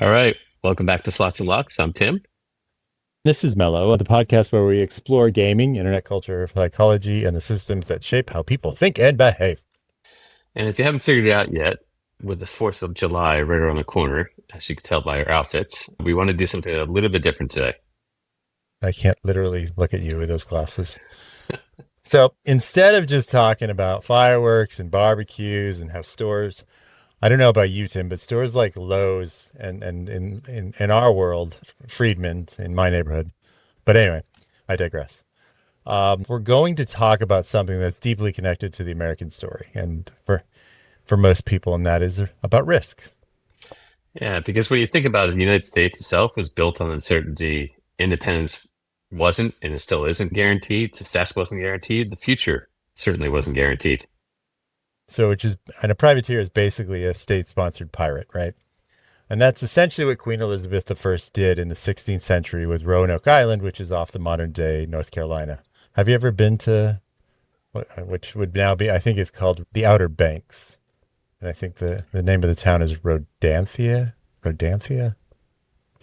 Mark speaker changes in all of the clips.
Speaker 1: All right. Welcome back to Slots and Locks. I'm Tim.
Speaker 2: This is Mello, the podcast where we explore gaming, internet culture, psychology, and the systems that shape how people think and behave.
Speaker 1: And if you haven't figured it out yet, with the 4th of July right around the corner, as you can tell by our outfits, we want to do something a little bit different today.
Speaker 2: I can't literally look at you with those glasses. So instead of just talking about fireworks and barbecues and how stores, I don't know about you, Tim, but stores like Lowe's and in our world, Friedman's in my neighborhood. But anyway, I digress. We're going to talk about something that's deeply connected to the American story, and for most people, and that is about risk.
Speaker 1: Yeah, because when you think about it, the United States itself was built on uncertainty. Independence wasn't, and it still isn't guaranteed. Success wasn't guaranteed. The future certainly wasn't guaranteed.
Speaker 2: So, and a privateer is basically a state-sponsored pirate, right? And that's essentially what Queen Elizabeth I did in the 16th century with Roanoke Island, which is off the modern-day North Carolina. Have you ever been to, which would now be, I think it's called the Outer Banks. And I think the name of the town is Rodanthia. You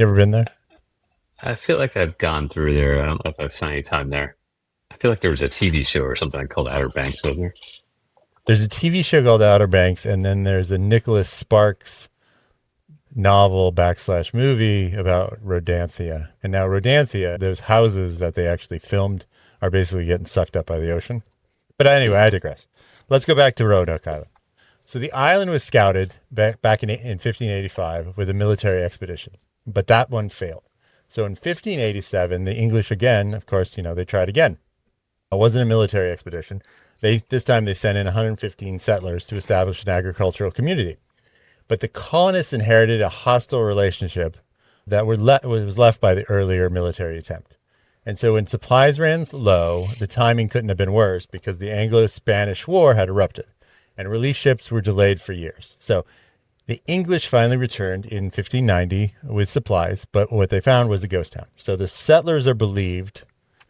Speaker 2: ever been there?
Speaker 1: I feel like I've gone through there. I don't know if I've spent any time there. I feel like there was a TV show or something called Outer Banks, wasn't there?
Speaker 2: There's a TV show called Outer Banks, and then there's a Nicholas Sparks novel / movie about Rodanthia. And now Rodanthia, those houses that they actually filmed are basically getting sucked up by the ocean. But anyway, I digress. Let's go back to Roanoke Island. So the island was scouted back in 1585 with a military expedition, but that one failed. So in 1587, the English again, of course, they tried again. It wasn't a military expedition. This time they sent in 115 settlers to establish an agricultural community. But the colonists inherited a hostile relationship that was left by the earlier military attempt. And so when supplies ran low, the timing couldn't have been worse because the Anglo-Spanish War had erupted and relief ships were delayed for years. So the English finally returned in 1590 with supplies, but what they found was a ghost town. So the settlers are believed,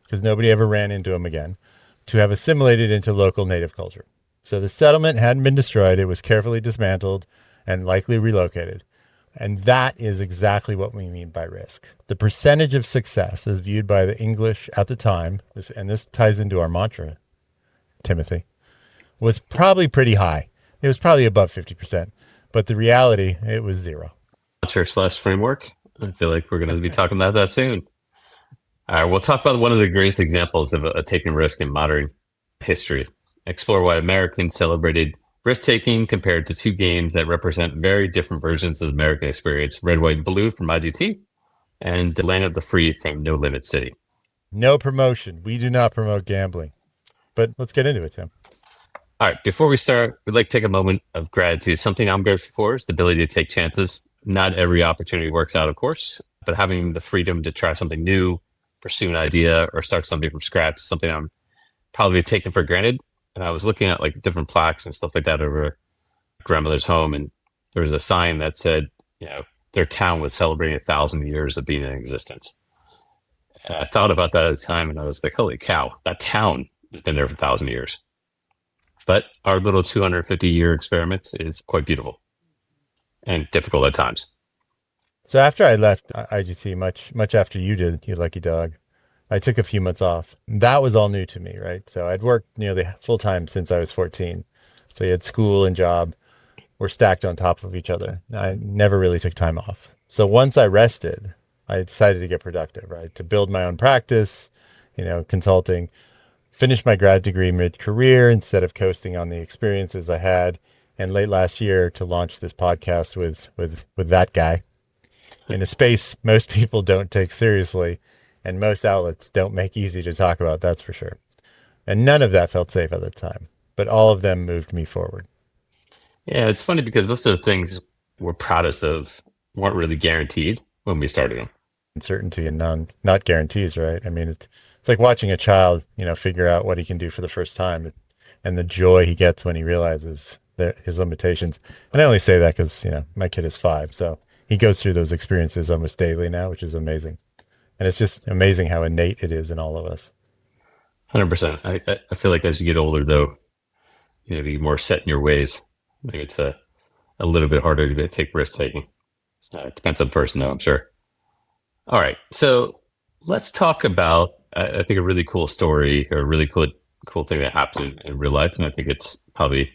Speaker 2: because nobody ever ran into them again, to have assimilated into local native culture. So the settlement hadn't been destroyed. It was carefully dismantled and likely relocated. And that is exactly what we mean by risk. The percentage of success as viewed by the English at the time, and this ties into our mantra, Timothy, was probably pretty high. It was probably above 50%. But the reality, it was zero.
Speaker 1: Mantra / framework. I feel like we're going to be talking about that soon. All right, we'll talk about one of the greatest examples of taking risk in modern history. Explore why Americans celebrated risk-taking compared to two games that represent very different versions of the American experience, Red, White, and Blue from IGT and The Land of the Free from NoLimit City.
Speaker 2: No promotion. We do not promote gambling. But let's get into it, Tim.
Speaker 1: All right, before we start, we'd like to take a moment of gratitude. Something I'm grateful for is the ability to take chances. Not every opportunity works out, of course, but having the freedom to try something new, pursue an idea, or start something from scratch is something I'm probably taken for granted. And I was looking at like different plaques and stuff like that over grandmother's home, and there was a sign that said, their town was celebrating 1,000 years of being in existence. And I thought about that at the time, and I was like, holy cow, that town has been there for 1,000 years. But our little 250-year experiment is quite beautiful and difficult at times.
Speaker 2: So after I left IGT, much after you did, you lucky dog, I took a few months off. That was all new to me, right? So I'd worked nearly full-time since I was 14. So you had school and job were stacked on top of each other. I never really took time off. So once I rested, I decided to get productive, right? To build my own practice, consulting, finish my grad degree mid-career instead of coasting on the experiences I had, and late last year to launch this podcast with that guy in a space most people don't take seriously and most outlets don't make easy to talk about, that's for sure. And none of that felt safe at the time, but all of them moved me forward.
Speaker 1: Yeah, it's funny because most of the things we're proudest of weren't really guaranteed when we started them.
Speaker 2: Uncertainty and not guarantees, right? I mean, it's like watching a child, figure out what he can do for the first time and the joy he gets when he realizes his limitations. And I only say that because, my kid is 5. So he goes through those experiences almost daily now, which is amazing. And it's just amazing how innate it is in all of us.
Speaker 1: 100%. I feel like as you get older, though, you're more set in your ways. Maybe it's a little bit harder to take risk taking. It depends on the person, though, I'm sure. All right. So let's talk about, I think, a really cool story or a really cool thing that happened in real life. And I think it's probably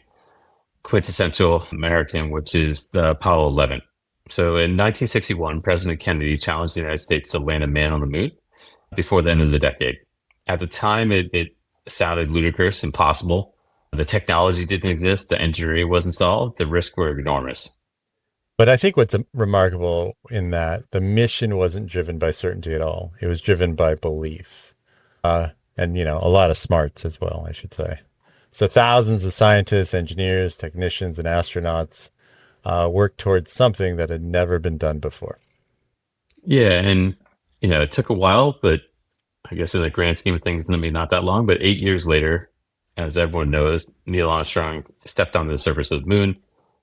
Speaker 1: quintessential American, which is the Apollo 11. So in 1961, President Kennedy challenged the United States to land a man on the moon before the end of the decade. At the time, it sounded ludicrous, impossible. The technology didn't exist. The engineering wasn't solved. The risks were enormous.
Speaker 2: But I think what's remarkable in that the mission wasn't driven by certainty at all. It was driven by belief. And, a lot of smarts as well, I should say. So thousands of scientists, engineers, technicians, and astronauts worked towards something that had never been done before.
Speaker 1: Yeah. And, it took a while, but I guess in the grand scheme of things, maybe not that long. But 8 years later, as everyone knows, Neil Armstrong stepped onto the surface of the moon.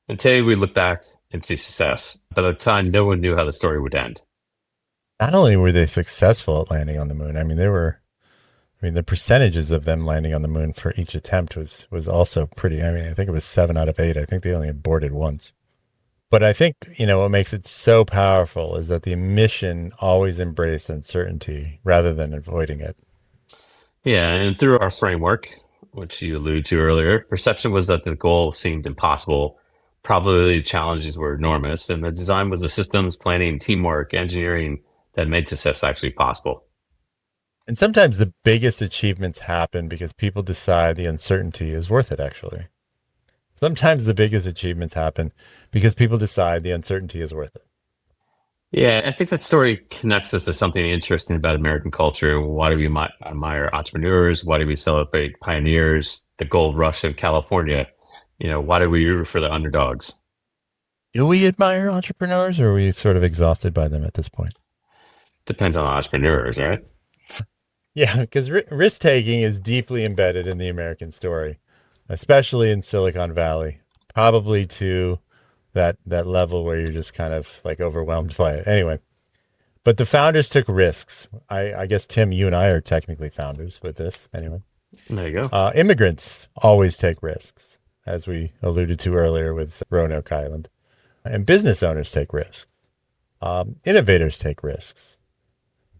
Speaker 1: And today we look back and see success. But at the time, no one knew how the story would end.
Speaker 2: Not only were they successful at landing on the moon, the percentages of them landing on the moon for each attempt was also pretty. I think it was 7 out of 8. I think they only aborted once. But I think, what makes it so powerful is that the mission always embraced uncertainty rather than avoiding it.
Speaker 1: Yeah, and through our framework, which you alluded to earlier, perception was that the goal seemed impossible. Probability challenges were enormous, and the design was the systems, planning, teamwork, engineering that made success actually possible.
Speaker 2: And sometimes the biggest achievements happen because people decide the uncertainty is worth it, actually. Sometimes the biggest achievements happen because people decide the uncertainty is worth it.
Speaker 1: Yeah, I think that story connects us to something interesting about American culture. Why do we admire entrepreneurs? Why do we celebrate pioneers? The gold rush in California? Why do we root for the underdogs?
Speaker 2: Do we admire entrepreneurs, or are we sort of exhausted by them at this point?
Speaker 1: Depends on entrepreneurs, right?
Speaker 2: Yeah, because risk taking is deeply embedded in the American story, especially in Silicon Valley, probably to that level where you're just kind of like overwhelmed by it. Anyway, but the founders took risks. I guess, Tim, you and I are technically founders with this. Anyway,
Speaker 1: There you go.
Speaker 2: Immigrants always take risks, as we alluded to earlier with Roanoke Island. And business owners take risks. Innovators take risks.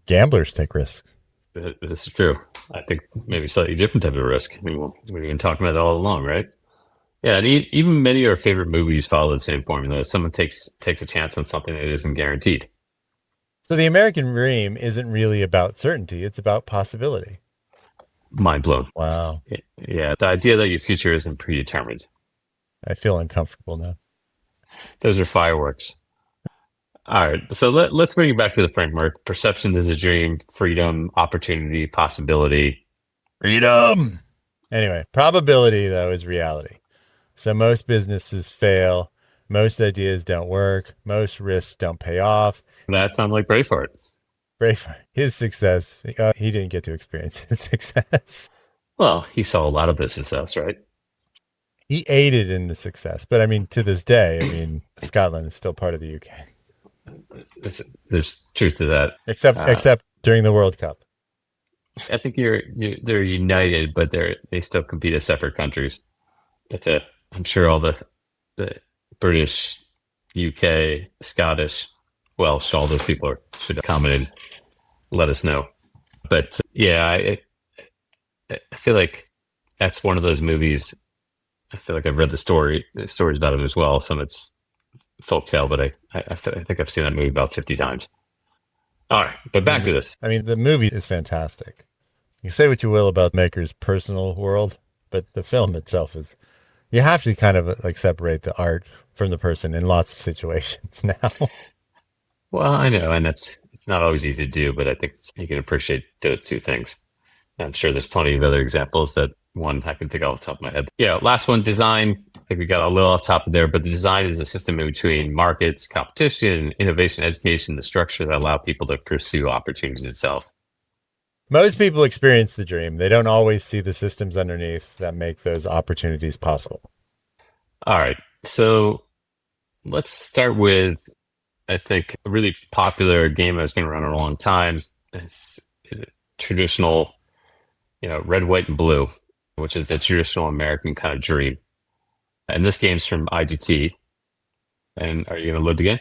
Speaker 2: Gamblers take risks.
Speaker 1: This is true. I think maybe slightly different type of risk. We've been talking about it all along, right? Yeah, and even many of our favorite movies follow the same formula. Someone takes a chance on something that isn't guaranteed.
Speaker 2: So the American dream isn't really about certainty. It's about possibility.
Speaker 1: Mind blown.
Speaker 2: Wow.
Speaker 1: Yeah, the idea that your future isn't predetermined.
Speaker 2: I feel uncomfortable now.
Speaker 1: Those are fireworks. All right, so let's bring it back to the framework. Perception is a dream, freedom, opportunity, possibility.
Speaker 2: Freedom. Anyway, probability, though, is reality. So most businesses fail. Most ideas don't work. Most risks don't pay off.
Speaker 1: That sounds like Braveheart.
Speaker 2: Braveheart, his success, he didn't get to experience his success.
Speaker 1: Well, he saw a lot of the success, right?
Speaker 2: He aided in the success. But to this day, Scotland is still part of the UK.
Speaker 1: There's truth to that.
Speaker 2: Except during the World Cup.
Speaker 1: I think they're united, but they still compete as separate countries. I'm sure all the British, UK, Scottish, Welsh, all those people should comment and let us know. But yeah, I feel like that's one of those movies. I feel like I've read the stories about it as well. Some it's folktale, but I think I've seen that movie about 50 times. All right, but back to this.
Speaker 2: The movie is fantastic. You say what you will about Maker's personal world, but the film itself is, you have to kind of like separate the art from the person in lots of situations now.
Speaker 1: Well, I know, and it's not always easy to do, but I think you can appreciate those two things. I'm sure there's plenty of other examples that one I can think off the top of my head. Yeah, last one, design. I think we got a little off top of there, but the design is a system in between markets, competition, innovation, education, the structure that allow people to pursue opportunities itself.
Speaker 2: Most people experience the dream. They don't always see the systems underneath that make those opportunities possible.
Speaker 1: All right. So let's start with, I think, a really popular game that's been around a long time. It's traditional, red, white, and blue, which is the traditional American kind of dream. And this game's from IGT. And are you going to load the game?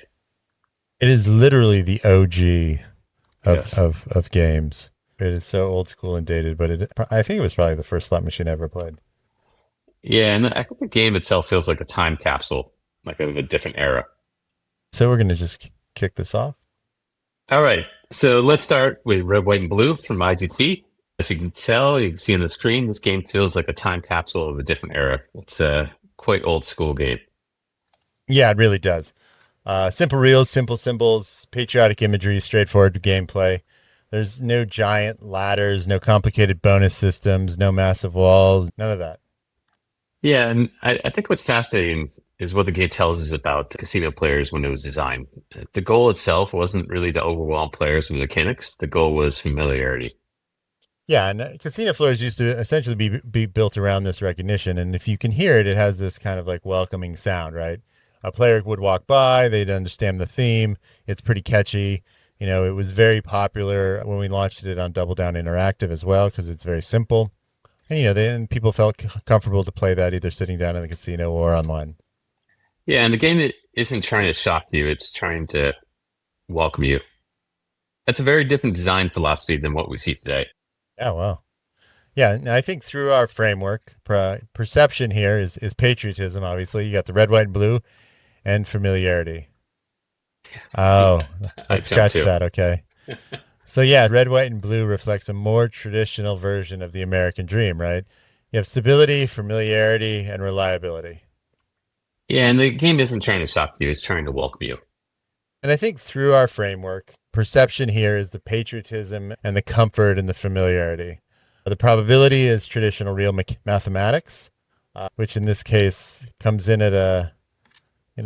Speaker 2: It is literally the OG
Speaker 1: Yes.
Speaker 2: of games. It is so old school and dated, but I think it was probably the first slot machine I ever played.
Speaker 1: Yeah, and I think the game itself feels like a time capsule, like of a different era.
Speaker 2: So we're going to just kick this off.
Speaker 1: All right, so let's start with Red, White, and Blue from IGT. As you can tell, you can see on the screen, this game feels like a time capsule of a different era. It's a quite old school game.
Speaker 2: Yeah, it really does. Simple reels, simple symbols, patriotic imagery, straightforward gameplay. There's no giant ladders, no complicated bonus systems, no massive walls, none of that.
Speaker 1: Yeah, and I think what's fascinating is what the game tells us about casino players when it was designed. The goal itself wasn't really to overwhelm players with mechanics. The goal was familiarity.
Speaker 2: Yeah, and casino floors used to essentially be built around this recognition. And if you can hear it, it has this kind of like welcoming sound, right? A player would walk by, they'd understand the theme. It's pretty catchy. It was very popular when we launched it on Double Down Interactive as well because it's very simple. And then people felt comfortable to play that either sitting down in the casino or online.
Speaker 1: Yeah, and the game it isn't trying to shock you, it's trying to welcome you. That's a very different design philosophy than what we see today.
Speaker 2: Oh well, yeah. And I think through our framework, perception here is patriotism. Obviously, you got the red, white, and blue, and familiarity. Oh,
Speaker 1: I
Speaker 2: let's
Speaker 1: jumped
Speaker 2: scratch
Speaker 1: too.
Speaker 2: that. Okay. So yeah, red, white, and blue reflects a more traditional version of the American dream, right? You have stability, familiarity, and reliability.
Speaker 1: Yeah, and the game isn't trying to shock you, it's trying to welcome you.
Speaker 2: And I think through our framework, perception here is the patriotism and the comfort and the familiarity. The probability is traditional real mathematics, which in this case comes in at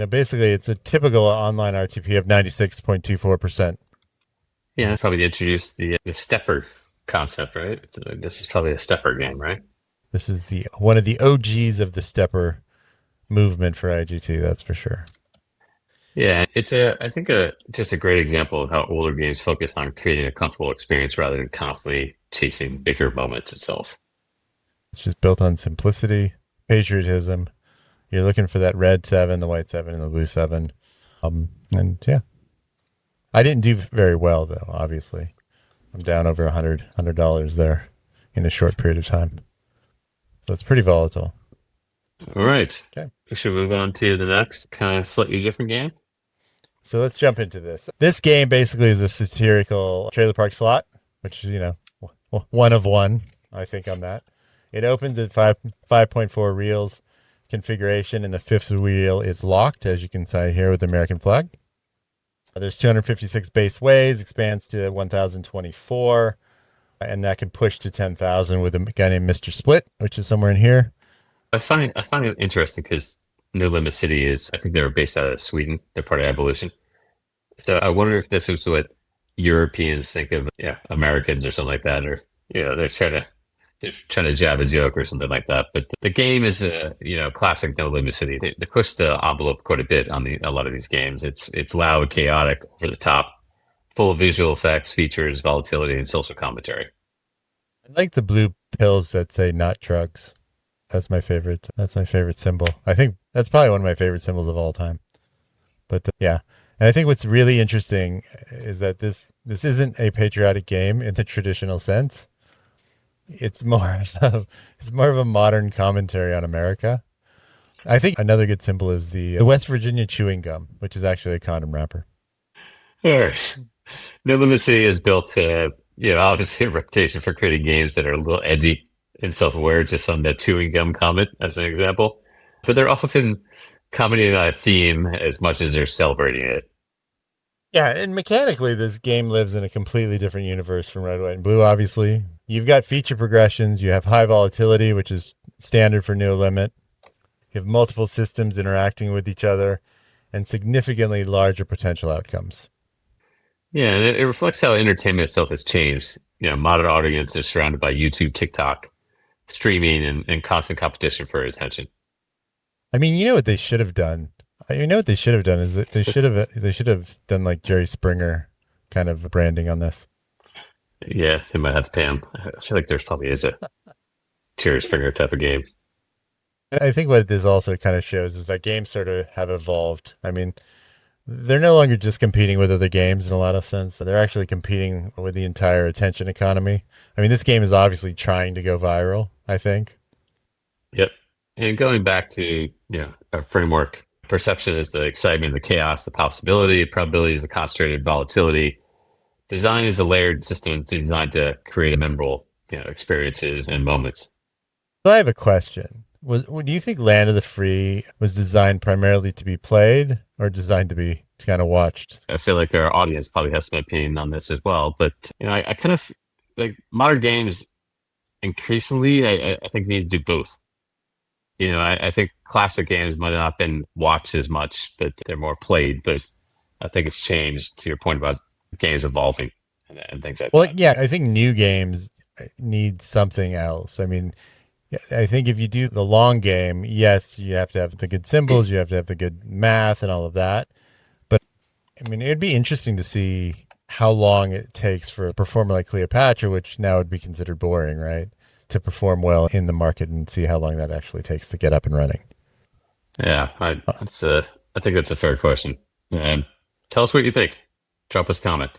Speaker 2: basically it's a typical online RTP of 96.24%.
Speaker 1: Yeah, probably introduced the stepper concept, right? This is probably a stepper game, right?
Speaker 2: This is the one of the OGs of the stepper movement for IGT, that's for sure.
Speaker 1: Yeah, I think just a great example of how older games focus on creating a comfortable experience rather than constantly chasing bigger moments itself.
Speaker 2: It's just built on simplicity, patriotism. You're looking for that red seven, the white seven, and the blue seven. And yeah, I didn't do very well though. Obviously, I'm down over $100 there in a short period of time. So it's pretty volatile.
Speaker 1: All right.
Speaker 2: Okay.
Speaker 1: We should move on to the next kind of slightly different game.
Speaker 2: So let's jump into this. This game basically is a satirical trailer park slot, which is, one of one, I think, on that. It opens at 5.4 reels configuration, and the fifth wheel is locked, as you can see here with the American flag. There's 256 base ways, expands to 1,024, and that can push to 10,000 with a guy named Mr. Split, which is somewhere in here.
Speaker 1: I find it interesting because NoLimit City is, I think they were based out of Sweden. They're part of Evolution. So I wonder if this is what Europeans think of, yeah, Americans or something like that, or they're trying to jab a joke or something like that. But the game is a classic NoLimit City. They push the envelope quite a bit on a lot of these games. It's loud, chaotic, over the top, full of visual effects, features, volatility, and social commentary.
Speaker 2: I like the blue pills that say not drugs. That's my favorite. That's my favorite symbol. I think that's probably one of my favorite symbols of all time. But yeah, and I think what's really interesting is that this isn't a patriotic game in the traditional sense. It's more of a modern commentary on America. I think another good symbol is the West Virginia chewing gum, which is actually a condom wrapper.
Speaker 1: All right. No Limit City is built, obviously a reputation for creating games that are a little edgy and self-aware, just on the chewing gum comment as an example. But they're often commenting on a theme as much as they're celebrating it.
Speaker 2: Yeah, and mechanically, this game lives in a completely different universe from Red, White, and Blue, obviously. You've got feature progressions. You have high volatility, which is standard for NoLimit. You have multiple systems interacting with each other and significantly larger potential outcomes.
Speaker 1: Yeah, and it reflects how entertainment itself has changed. Modern audiences are surrounded by YouTube, TikTok, streaming, and constant competition for attention.
Speaker 2: I mean, you know what they should have done? You know what they should have done is that they should have done like Jerry Springer kind of branding on this.
Speaker 1: Yeah, they might have to pay him. I feel like there's probably is a Jerry Springer type of game.
Speaker 2: I think what this also kind of shows is that games sort of have evolved. I mean, they're no longer just competing with other games in a lot of sense. They're actually competing with the entire attention economy. I mean, this game is obviously trying to go viral, I think.
Speaker 1: Yep. And going back to, a framework, perception is the excitement, the chaos, the possibility, probability is the concentrated volatility. Design is a layered system designed to create memorable, experiences and moments.
Speaker 2: So I have a question. Do you think Land of the Free was designed primarily to be played or designed to be kind of watched?
Speaker 1: I feel like our audience probably has some opinion on this as well, but I kind of like modern games increasingly, I think need to do both. I think classic games might not have been watched as much, but they're more played. But I think it's changed to your point about games evolving and things like
Speaker 2: Well,
Speaker 1: that.
Speaker 2: yeah, I think new games need something else. I mean, yeah, I think if you do the long game, yes, you have to have the good symbols, you have to have the good math and all of that. But I mean, it'd be interesting to see how long it takes for a performer like Cleopatra, which now would be considered boring, right? To perform well in the market and see how long that actually takes to get up and running.
Speaker 1: Yeah, I think that's a fair question. And tell us what you think. Drop us a comment.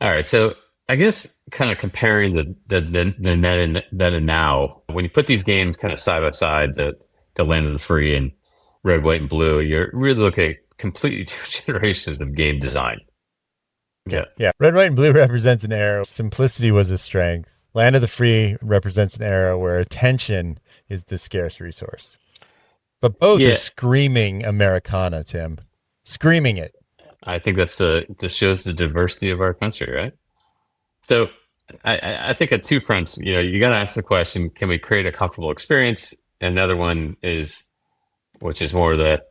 Speaker 1: All right, so I guess kind of comparing the then and now, when you put these games kind of side by side, the Land of the Free and Red, White, and Blue, you're really looking at completely two generations of game design.
Speaker 2: Okay.
Speaker 1: Yeah,
Speaker 2: Yeah. Red, white, and blue represents an era. Simplicity was a strength. Land of the Free represents an era where attention is the scarce resource. But both are
Speaker 1: yeah.
Speaker 2: screaming Americana, Tim. Screaming it.
Speaker 1: I think this shows the diversity of our country, right? So I think at two fronts, you got to ask the question: can we create a comfortable experience? Another one is, which is more the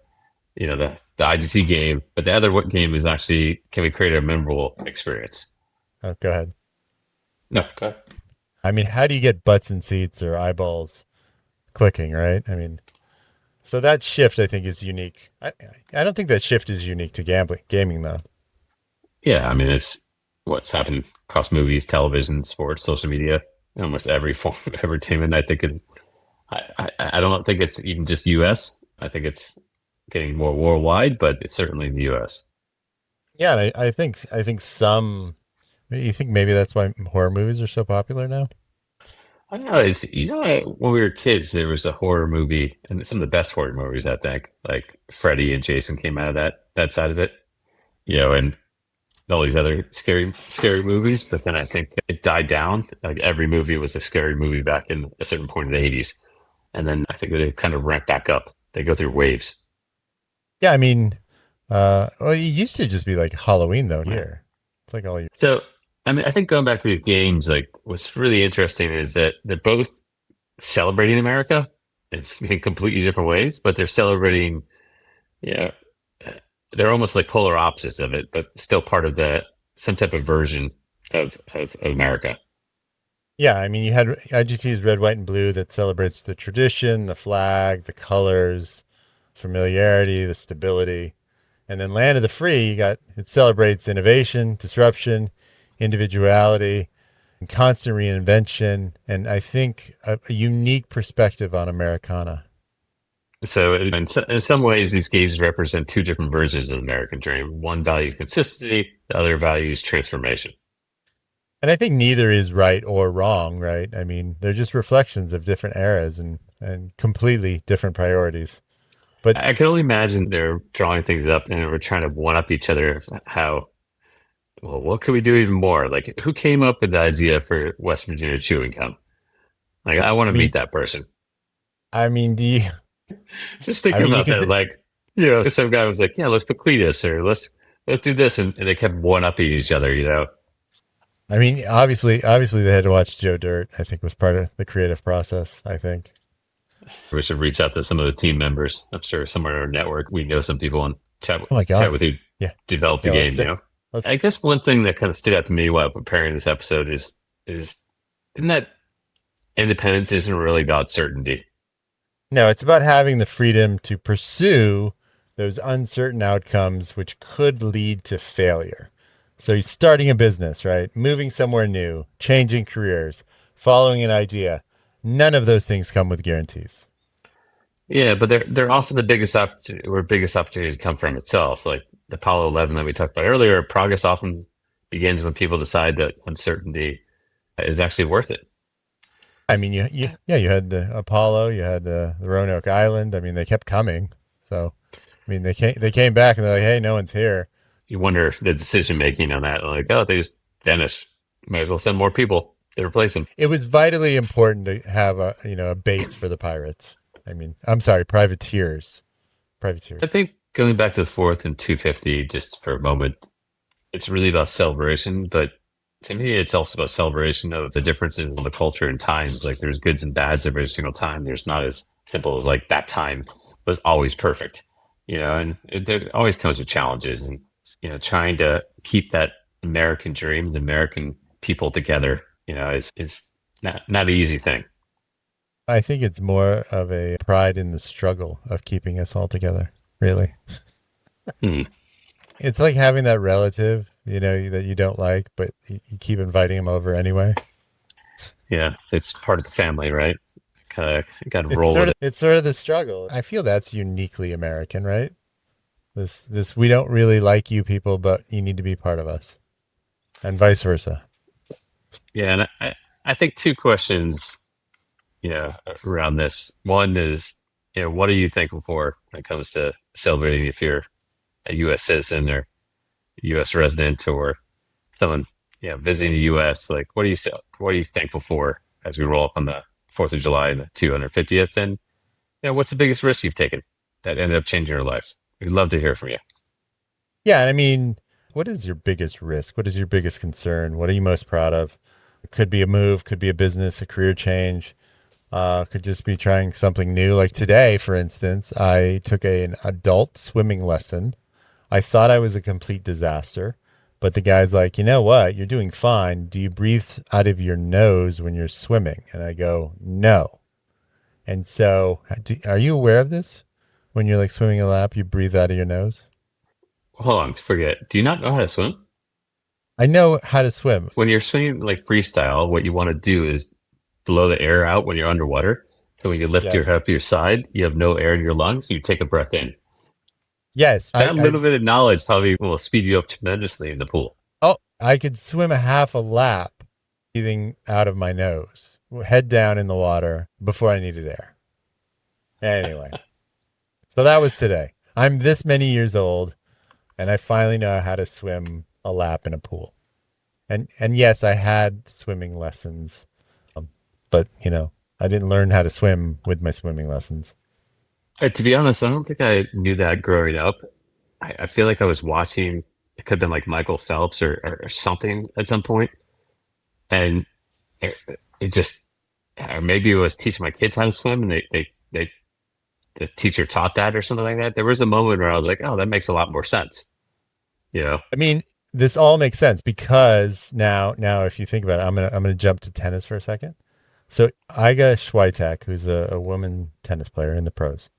Speaker 1: IGT game, but the other game is actually, can we create a memorable experience?
Speaker 2: Oh, go ahead.
Speaker 1: No, go ahead.
Speaker 2: I mean, how do you get butts in seats or eyeballs clicking, right? I mean, so that shift I think is unique. I don't think that shift is unique to gambling, gaming though.
Speaker 1: Yeah, I mean, it's what's happened across movies, television, sports, social media, almost every form of entertainment. I don't think it's even just U.S. I think it's getting more worldwide, but it's certainly in the U.S.
Speaker 2: Yeah, and I think some. You think maybe that's why horror movies are so popular now?
Speaker 1: I don't know. When we were kids, there was a horror movie, and some of the best horror movies, I think, like Freddy and Jason came out of that side of it, and all these other scary movies. But then I think it died down. Like every movie was a scary movie back in a certain point in the '80s, and then I think they kind of ramped back up. They go through waves.
Speaker 2: Yeah, I mean, well, it used to just be like Halloween though.
Speaker 1: Right.
Speaker 2: Here, it's like all you.
Speaker 1: So, I mean, I think going back to these games, like what's really interesting is that they're both celebrating America in completely different ways, but they're celebrating, yeah, they're almost like polar opposites of it, but still part of some type of version of America.
Speaker 2: Yeah, I mean, you had IGT's Red, White, and Blue that celebrates the tradition, the flag, the colors, familiarity, the stability. And then Land of the Free, it celebrates innovation, disruption, individuality, and constant reinvention, and I think a unique perspective on Americana.
Speaker 1: So in some ways, these games represent two different versions of the American dream. One values consistency, the other values transformation.
Speaker 2: And I think neither is right or wrong, right? I mean, they're just reflections of different eras and completely different priorities. But
Speaker 1: I can only imagine they're drawing things up and we're trying to one up each other. How, well, what could we do even more? Like, who came up with the idea for West Virginia chewing gum? Like, I want
Speaker 2: I
Speaker 1: to
Speaker 2: mean,
Speaker 1: meet that person.
Speaker 2: I mean,
Speaker 1: Just
Speaker 2: I
Speaker 1: thinking
Speaker 2: mean, you
Speaker 1: about
Speaker 2: could,
Speaker 1: that, like, some guy was like, "Yeah, let's put Cletus or let's do this," and they kept one upping each other.
Speaker 2: I mean, obviously, they had to watch Joe Dirt. I think was part of the creative process. I think.
Speaker 1: We should reach out to some of the team members. I'm sure somewhere in our network we know some people and chat
Speaker 2: Oh my
Speaker 1: chat
Speaker 2: God.
Speaker 1: with who
Speaker 2: Yeah.
Speaker 1: developed the
Speaker 2: Yeah.
Speaker 1: game.
Speaker 2: Let's
Speaker 1: I guess one thing that kind of stood out to me while preparing this episode is isn't that independence isn't really about certainty.
Speaker 2: No, it's about having the freedom to pursue those uncertain outcomes which could lead to failure. So you're starting a business, right? Moving somewhere new, changing careers, following an idea. None of those things come with guarantees.
Speaker 1: Yeah, but they're also the biggest opportunity where biggest opportunities come from itself. Like the Apollo 11 that we talked about earlier, progress often begins when people decide that uncertainty is actually worth it.
Speaker 2: I mean, yeah, you had the Apollo, you had the Roanoke Island. I mean, they kept coming. So, I mean, they came back and they're like, hey, no one's here.
Speaker 1: You wonder if the decision making on that, like, oh, they just vanished. Might as well send more people to replace them.
Speaker 2: It was vitally important to have a base for the pirates. I mean, I'm sorry, privateers, privateers.
Speaker 1: I think going back to the fourth and 250 just for a moment, it's really about celebration, but to me, it's also about celebration of the differences in the culture and times. Like there's goods and bads every single time. There's not as simple as like that time was always perfect, and there always comes with challenges and, trying to keep that American dream, the American people together, is not an easy thing.
Speaker 2: I think it's more of a pride in the struggle of keeping us all together. Really,
Speaker 1: Hmm.
Speaker 2: it's like having that relative, that you don't like, but you keep inviting them over anyway.
Speaker 1: Yeah, it's part of the family, right? Kind of got to
Speaker 2: It's
Speaker 1: roll
Speaker 2: sort
Speaker 1: with
Speaker 2: of
Speaker 1: it.
Speaker 2: it's sort of the struggle. I feel that's uniquely American, right? This we don't really like you people, but you need to be part of us, and vice versa.
Speaker 1: Yeah, and I think two questions, around this. One is, what are you thankful for when it comes to celebrating if you're a U.S. citizen or U.S. resident or someone, visiting the U.S. Like, what are you thankful for as we roll up on the 4th of July and the 250th? And, what's the biggest risk you've taken that ended up changing your life? We'd love to hear from you.
Speaker 2: Yeah, and I mean, what is your biggest risk? What is your biggest concern? What are you most proud of? It could be a move, could be a business, a career change. Could just be trying something new. Like today, for instance, I took an adult swimming lesson. I thought I was a complete disaster, but the guy's like, you know what? You're doing fine. Do you breathe out of your nose when you're swimming? And I go, no. And so, are you aware of this? When you're like swimming a lap, you breathe out of your nose.
Speaker 1: Hold on, forget. Do you not know how to swim?
Speaker 2: I know how to swim.
Speaker 1: When you're swimming like freestyle, what you want to do is blow the air out when you're underwater. So when you lift your
Speaker 2: Yes.
Speaker 1: head up to your side, you have no air in your lungs. You take a breath in.
Speaker 2: Yes.
Speaker 1: That little bit of knowledge probably will speed you up tremendously in the pool.
Speaker 2: I could swim a half a lap breathing out of my nose, head down in the water before I needed air. Anyway, so that was today. I'm this many years old and I finally know how to swim a lap in a pool. And yes, I had swimming lessons, but I didn't learn how to swim with my swimming lessons.
Speaker 1: To be honest, I don't think I knew that growing up. I feel like I was watching, it could have been like Michael Phelps or something at some point, and it, it just, or maybe it was teaching my kids how to swim, and they the teacher taught that or something like that. There was a moment where I was like, oh, that makes a lot more sense, you know?
Speaker 2: I mean, this all makes sense because now if you think about it, I'm gonna jump to tennis for a second. So Iga Swiatek, who's a woman tennis player in the pros,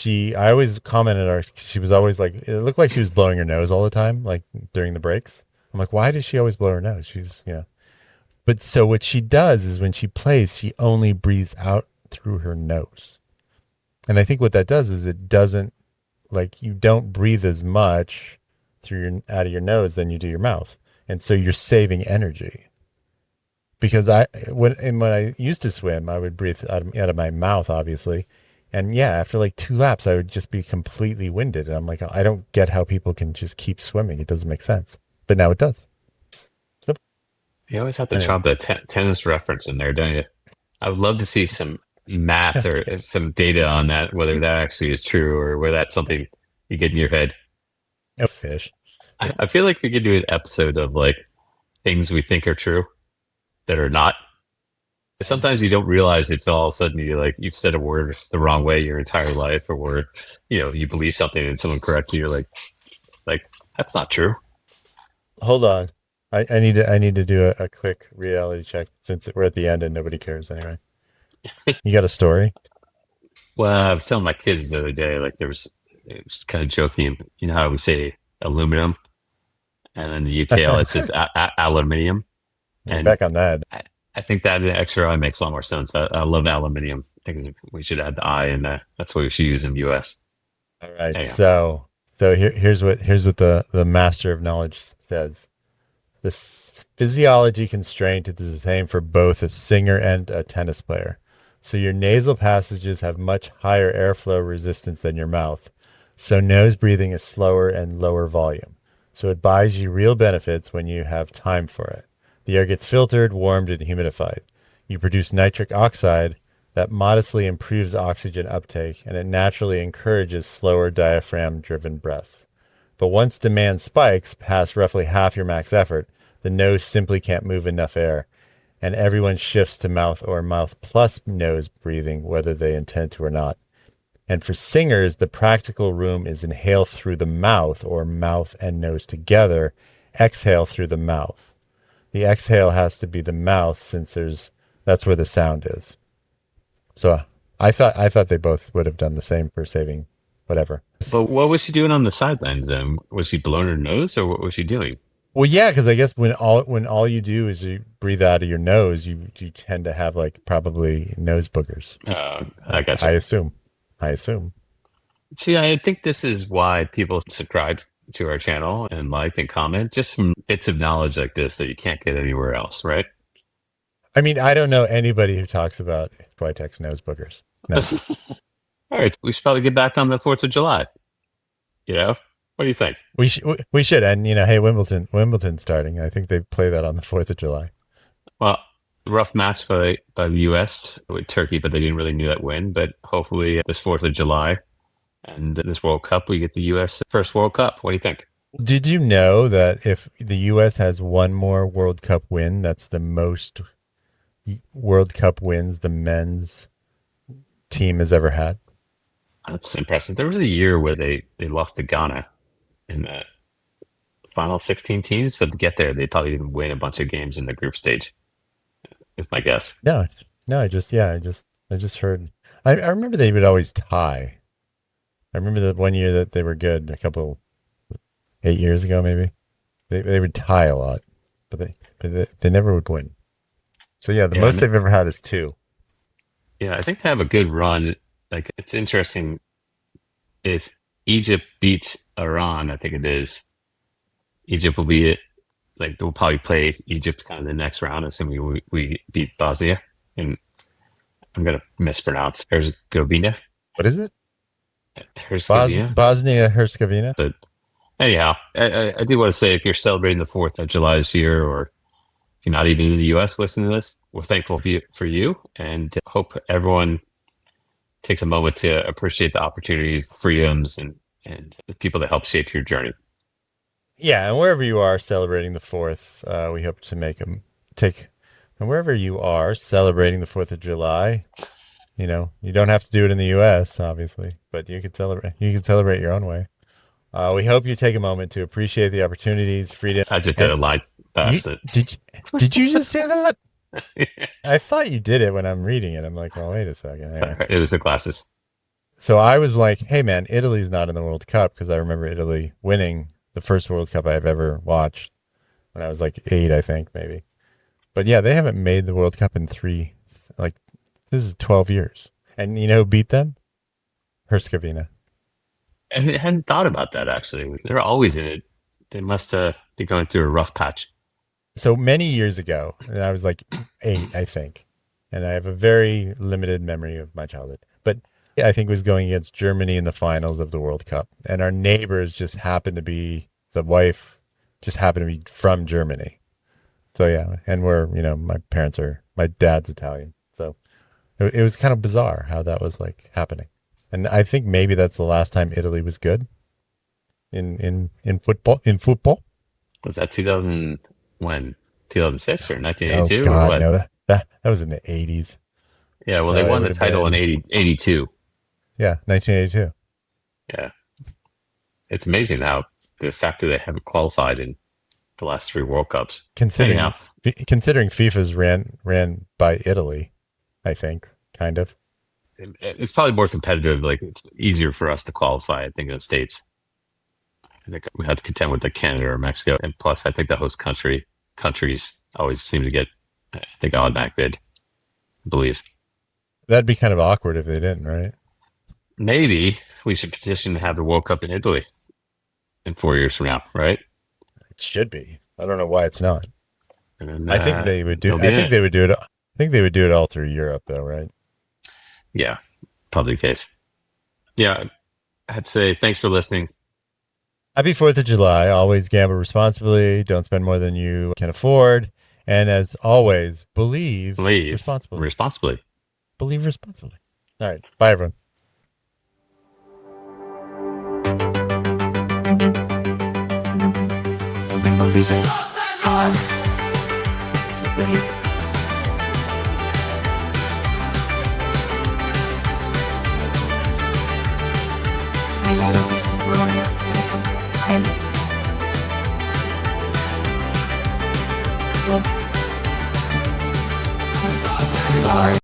Speaker 2: I always commented on her. She was always like, it looked like she was blowing her nose all the time, like during the breaks. I'm like, why does she always blow her nose? But so what she does is when she plays, she only breathes out through her nose. And I think what that does is it doesn't, like, you don't breathe as much through your out of your nose than you do your mouth. And so you're saving energy. Because when I used to swim, I would breathe out of my mouth, obviously. And yeah, after like two laps, I would just be completely winded. And I'm like, I don't get how people can just keep swimming. It doesn't make sense. But now it does. So,
Speaker 1: You always have to
Speaker 2: anyway.
Speaker 1: drop the tennis reference in there, don't you? I would love to see some math or some data on that, whether that actually is true or whether that's something you get in your head.
Speaker 2: No fish.
Speaker 1: I feel like we could do an episode of like things we think are true that are not. Sometimes you don't realize it's all of a sudden you've said a word the wrong way your entire life, or word, you believe something and someone corrects you. You're like that's not true.
Speaker 2: Hold on. I need to do a quick reality check since we're at the end and nobody cares anyway. You got a story?
Speaker 1: Well, I was telling my kids the other day, like it was kind of joking. You know how we say aluminum, and in the UK, all it says aluminium,
Speaker 2: You're
Speaker 1: and
Speaker 2: back on that.
Speaker 1: I think that extra I makes a lot more sense. I love aluminium. I think we should add the I, and that's what we should use in the U.S.
Speaker 2: All right.
Speaker 1: Yeah.
Speaker 2: Here's what the master of knowledge says. This physiology constraint is the same for both a singer and a tennis player. So your nasal passages have much higher airflow resistance than your mouth. So nose breathing is slower and lower volume. So it buys you real benefits when you have time for it. The air gets filtered, warmed, and humidified. You produce nitric oxide that modestly improves oxygen uptake, and it naturally encourages slower diaphragm-driven breaths. But once demand spikes past roughly half your max effort, the nose simply can't move enough air, and everyone shifts to mouth or mouth plus nose breathing, whether they intend to or not. And for singers, the practical room is inhale through the mouth or mouth and nose together, exhale through the mouth. The exhale has to be the mouth since that's where the sound is. So I thought they both would have done the same for saving whatever.
Speaker 1: But what was she doing on the sidelines then? Was she blowing her nose, or what was she doing?
Speaker 2: Well, yeah, because I guess when all you do is you breathe out of your nose, you tend to have like probably nose boogers.
Speaker 1: I got
Speaker 2: I
Speaker 1: you.
Speaker 2: assume. I assume.
Speaker 1: See, I think this is why people subscribe to our channel and like and comment, just from bits of knowledge like this that you can't get anywhere else, right?
Speaker 2: I mean, I don't know anybody who talks about Playtex nose boogers. No.
Speaker 1: All right, we should probably get back on the 4th of July. You know, what do you think?
Speaker 2: We should, and hey, Wimbledon's starting. I think they play that on the 4th of July.
Speaker 1: Well, rough match by the U.S. with Turkey, but they didn't really need that win. But hopefully this 4th of July and this World Cup, we get the U.S. first World Cup. What do you think?
Speaker 2: Did you know that if the U.S. has one more World Cup win, that's the most World Cup wins the men's team has ever had?
Speaker 1: That's impressive. There was a year where they lost to Ghana in the final 16 teams, but to get there, they probably didn't win a bunch of games in the group stage. Is my guess.
Speaker 2: No, I just heard. I remember they would always tie. I remember that one year that they were good, 8 years ago maybe. They would tie a lot, but they never would win. So yeah, the most they've ever had is 2.
Speaker 1: Yeah, I think they have a good run. Like, it's interesting if Egypt beats Iran, I think it is. Egypt will be it. Like, they'll probably play Egypt kind of the next round, assuming we beat Bosnia. And I'm going to mispronounce Herzegovina.
Speaker 2: What is it?
Speaker 1: Herzegovina.
Speaker 2: Bosnia Herzegovina.
Speaker 1: But anyhow, I do want to say, if you're celebrating the 4th of July this year, or if you're not even in the U.S. listening to this, we're thankful for you, and hope everyone takes a moment to appreciate the opportunities, the freedoms, and the people that help shape your journey.
Speaker 2: Yeah, and wherever you are celebrating the 4th, we hope to make them take. And wherever you are celebrating the 4th of July, you don't have to do it in the U.S., obviously, but you can celebrate. You can celebrate your own way. We hope you take a moment to appreciate the opportunities, freedom.
Speaker 1: I just did a lie accident.
Speaker 2: Did you just do that? I thought you did it when I'm reading it. I'm like, well, wait a second. Anyway.
Speaker 1: It was the glasses.
Speaker 2: So I was like, hey, man, Italy's not in the World Cup, because I remember Italy winning the first World Cup I've ever watched when I was like 8, I think, maybe. But yeah, they haven't made the World Cup in this is 12 years. And you know who beat them? Herzegovina.
Speaker 1: And I hadn't thought about that, actually. They're always in it. They must be going through a rough patch.
Speaker 2: So many years ago, and I was like 8, I think. And I have a very limited memory of my childhood. But I think it was going against Germany in the finals of the World Cup. And our neighbors just happened to be, the wife just happened to be from Germany. So yeah, and my dad's Italian. So it was kind of bizarre how that was like happening. And I think maybe that's the last time Italy was good in football.
Speaker 1: Was that 2006 or 1982?
Speaker 2: Oh God,
Speaker 1: or what?
Speaker 2: no, that was in the 80s.
Speaker 1: Yeah, well, they won the title in 82.
Speaker 2: Yeah, 1982.
Speaker 1: Yeah. It's amazing how the fact that they haven't qualified in the last 3 World Cups.
Speaker 2: Considering FIFA's ran by Italy, I think, kind of.
Speaker 1: It's probably more competitive. Like, it's easier for us to qualify, I think, in the States. I think we had to contend with Canada or Mexico. And plus, I think the host countries always seem to get I think automatic bid, I believe.
Speaker 2: That'd be kind of awkward if they didn't, right?
Speaker 1: Maybe we should petition to have the World Cup in Italy in 4 years from now, right?
Speaker 2: It should be. I don't know why it's not.
Speaker 1: And then,
Speaker 2: I think they would do.
Speaker 1: they'll be
Speaker 2: I
Speaker 1: in
Speaker 2: think
Speaker 1: it.
Speaker 2: they would do it. I think they would do it all through Europe, though, right?
Speaker 1: Yeah, probably the case. Yeah, I'd say thanks for listening.
Speaker 2: Happy 4th of July. Always gamble responsibly. Don't spend more than you can afford. And as always, believe responsibly.
Speaker 1: Responsibly.
Speaker 2: Believe responsibly. All right. Bye, everyone.
Speaker 3: Island.